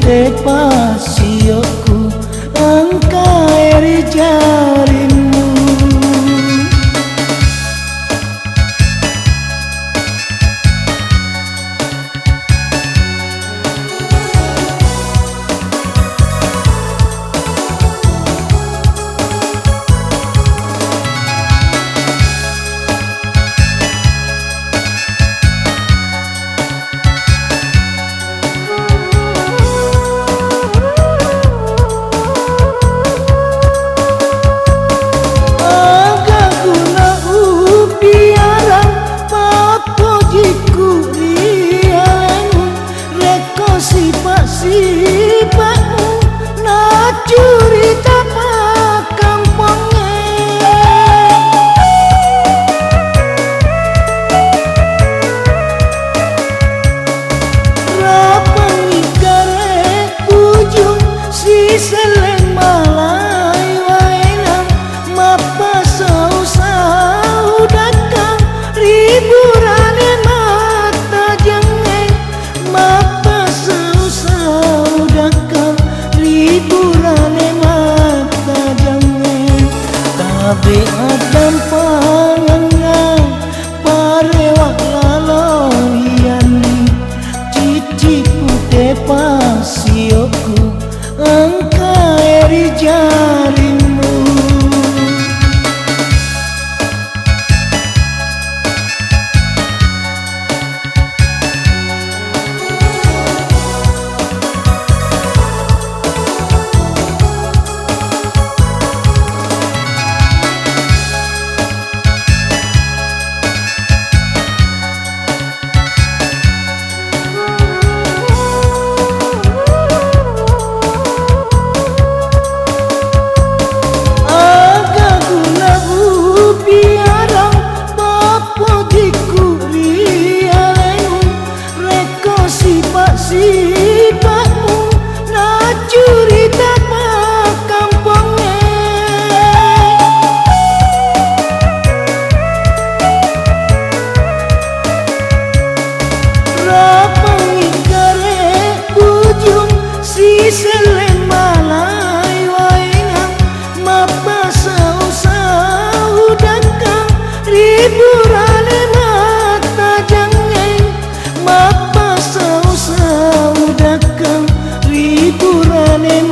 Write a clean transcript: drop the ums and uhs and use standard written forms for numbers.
despacio-ku engkai jarimu. Sipatmu na curita pakampongnya rapang ikare ujung si seleng malai wainam mapa sau-sau datang riburane mata jengeng mapa riburane mata jangan tabe adam pangangan parewak lalorian cici putih pasioku engkai jarimu. Sipatmu na curita pakampongnya rapang ikare ujung si seleng malai wainang mapa sau-sau datang riburane mata jangeng mapa riburane